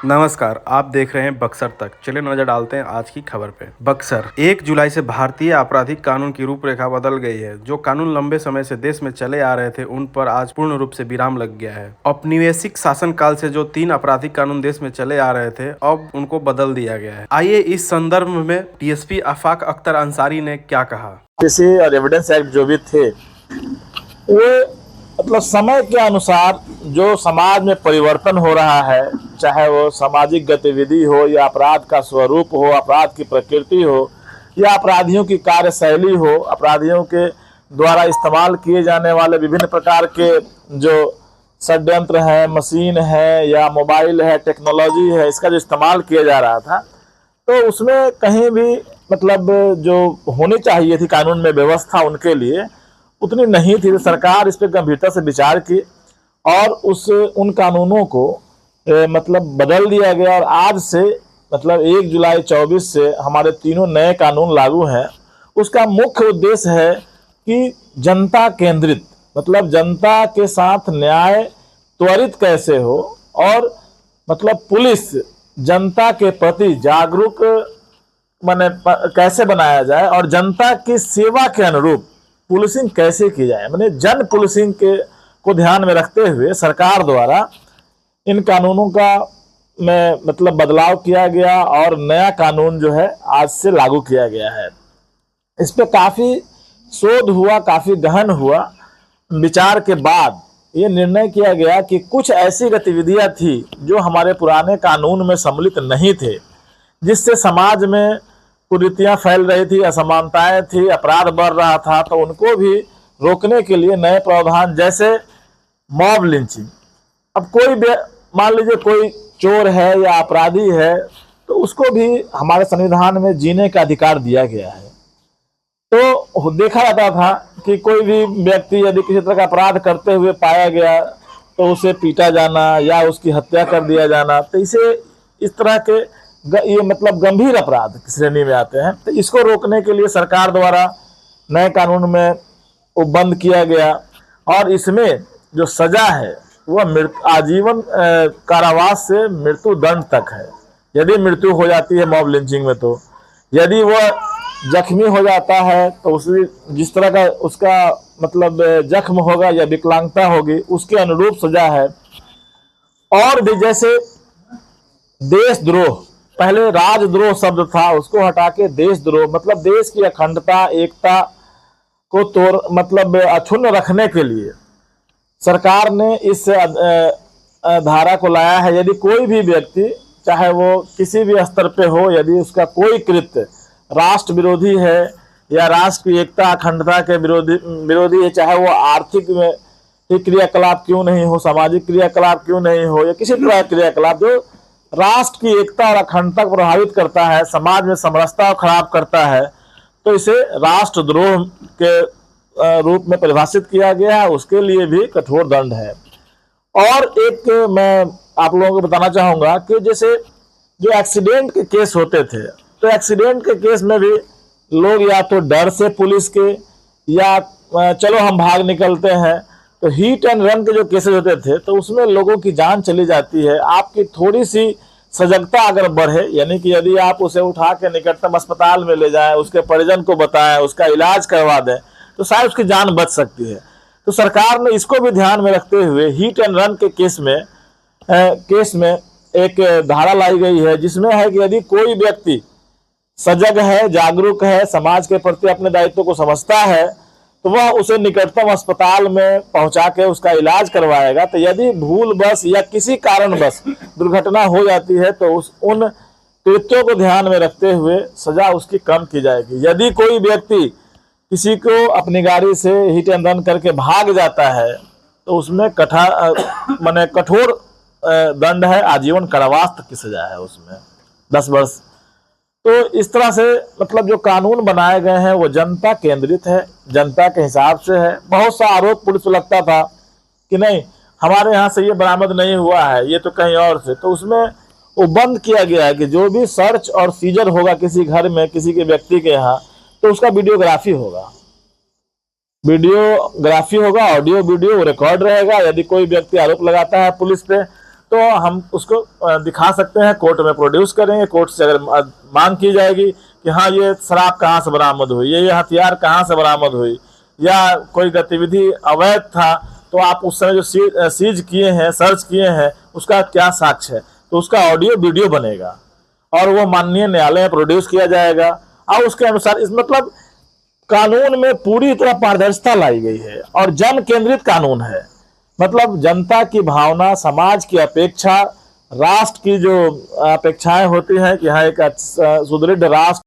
नमस्कार, आप देख रहे हैं बक्सर तक। चलिए नजर डालते हैं आज की खबर पे। बक्सर 1 जुलाई से भारतीय आपराधिक कानून की रूपरेखा बदल गई है। जो कानून लंबे समय से देश में चले आ रहे थे, उन पर आज पूर्ण रूप से विराम लग गया है। औपनिवेशिक शासन काल से जो 3 आपराधिक कानून देश में चले आ रहे थे, अब उनको बदल दिया गया है। आइए इस संदर्भ में डीएसपी आफाक अख्तर अंसारी ने क्या कहा। और एविडेंस एक्ट जो भी थे वो मतलब समय के अनुसार जो समाज में परिवर्तन हो रहा है, चाहे वो सामाजिक गतिविधि हो या अपराध का स्वरूप हो, अपराध की प्रकृति हो या अपराधियों की कार्यशैली हो, अपराधियों के द्वारा इस्तेमाल किए जाने वाले विभिन्न प्रकार के जो षड्यंत्र है, मशीन है या मोबाइल है, टेक्नोलॉजी है, इसका जो इस्तेमाल किया जा रहा था, तो उसमें कहीं भी मतलब जो होनी चाहिए थी कानून में व्यवस्था उनके लिए उतनी नहीं थी। तो सरकार इस पर गंभीरता से विचार की और उन कानूनों को मतलब बदल दिया गया और आज से मतलब 1 जुलाई 24 से हमारे तीनों नए कानून लागू हैं। उसका मुख्य उद्देश्य है कि जनता केंद्रित, मतलब जनता के साथ न्याय त्वरित कैसे हो और मतलब पुलिस जनता के प्रति जागरूक माने कैसे बनाया जाए और जनता की सेवा के अनुरूप पुलिसिंग कैसे की जाए, माने जन पुलिसिंग को ध्यान में रखते हुए सरकार द्वारा इन कानूनों का में मतलब बदलाव किया गया और नया कानून जो है आज से लागू किया गया है। इस पे काफ़ी शोध हुआ, काफ़ी गहन हुआ। विचार के बाद ये निर्णय किया गया कि कुछ ऐसी गतिविधियां थी जो हमारे पुराने कानून में सम्मिलित नहीं थे, जिससे समाज में कुरीतियां फैल रही थी, असमानताएं थी, अपराध बढ़ रहा था, तो उनको भी रोकने के लिए नए प्रावधान जैसे मॉब लिंचिंग। अब कोई मान लीजिए कोई चोर है या अपराधी है तो उसको भी हमारे संविधान में जीने का अधिकार दिया गया है। तो देखा जाता था कि कोई भी व्यक्ति यदि किसी तरह का अपराध करते हुए पाया गया तो उसे पीटा जाना या उसकी हत्या कर दिया जाना, तो इसे इस तरह के ये मतलब गंभीर अपराध की श्रेणी में आते हैं। तो इसको रोकने के लिए सरकार द्वारा नए कानून में वो बंद किया गया और इसमें जो सजा है वह आजीवन कारावास से मृत्यु दंड तक है यदि मृत्यु हो जाती है मॉब लिंचिंग में। तो यदि वह जख्मी हो जाता है तो उसी जिस तरह का उसका मतलब जख्म होगा या विकलांगता होगी उसके अनुरूप सजा है। और भी जैसे देशद्रोह, पहले राजद्रोह शब्द था, उसको हटा के देशद्रोह, मतलब देश की अखंडता एकता को तोड़ मतलब अक्षुण्ण रखने के लिए सरकार ने इस धारा को लाया है। यदि कोई भी व्यक्ति चाहे वो किसी भी स्तर पे हो, यदि उसका कोई कृत्य राष्ट्र विरोधी है या राष्ट्र की एकता अखंडता के विरोधी है, चाहे वो आर्थिक में क्रियाकलाप क्यों नहीं हो, सामाजिक क्रियाकलाप क्यों नहीं हो या किसी तरह क्रियाकलाप जो राष्ट्र की एकता और अखंडता को प्रभावित करता है, समाज में समरसता खराब करता है, तो इसे राष्ट्रद्रोह के रूप में परिभाषित किया गया है। उसके लिए भी कठोर दंड है। और एक मैं आप लोगों को बताना चाहूँगा कि जैसे जो एक्सीडेंट के केस होते थे, तो एक्सीडेंट के केस में भी लोग या तो डर से पुलिस के या चलो हम भाग निकलते हैं, तो हिट एंड रन के जो केसेस होते थे तो उसमें लोगों की जान चली जाती है। आपकी थोड़ी सी सजगता अगर बढ़े, यानी कि यदि आप उसे उठा के निकटतम अस्पताल में ले जाएं, उसके परिजन को बताएं, उसका इलाज करवा दें, तो शायद उसकी जान बच सकती है। तो सरकार ने इसको भी ध्यान में रखते हुए हिट एंड रन के केस में एक धारा लाई गई है जिसमें है कि यदि कोई व्यक्ति सजग है, जागरूक है, समाज के प्रति अपने दायित्व को समझता है, तो वह उसे निकटतम अस्पताल में पहुंचा के उसका इलाज करवाएगा। तो यदि भूल बस या किसी कारणवश दुर्घटना हो जाती है तो उन कृत्यों को ध्यान में रखते हुए सजा उसकी कम की जाएगी। यदि कोई व्यक्ति किसी को अपनी गाड़ी से हिट एंड रन करके भाग जाता है तो उसमें कठोर दंड है, आजीवन कारावास तक की सजा है, उसमें 10 वर्ष। तो इस तरह से मतलब जो कानून बनाए गए हैं वो जनता केंद्रित है, जनता के हिसाब से है। बहुत सा आरोप पुलिस को लगता था कि नहीं हमारे यहाँ से ये बरामद नहीं हुआ है, ये तो कहीं और से, तो उसमें वो बंद किया गया है कि जो भी सर्च और सीजर होगा किसी घर में किसी के व्यक्ति के यहाँ, तो उसका वीडियोग्राफी होगा, ऑडियो वीडियो रिकॉर्ड रहेगा। यदि कोई व्यक्ति आरोप लगाता है पुलिस पे तो हम उसको दिखा सकते हैं, कोर्ट में प्रोड्यूस करेंगे। कोर्ट से अगर मांग की जाएगी कि हाँ ये शराब कहाँ से बरामद हुई, ये हथियार कहाँ से बरामद हुई, या कोई गतिविधि अवैध था, तो आप उस समय जो सीज किए हैं, सर्च किए हैं, उसका क्या साक्ष्य है, तो उसका ऑडियो वीडियो बनेगा और वो माननीय न्यायालय में प्रोड्यूस किया जाएगा। और उसके अनुसार इस मतलब कानून में पूरी तरह पारदर्शिता लाई गई है और जन केंद्रित कानून है। मतलब जनता की भावना, समाज की अपेक्षा, राष्ट्र की जो अपेक्षाएं होती हैं कि हाँ एक सुदृढ़ राष्ट्र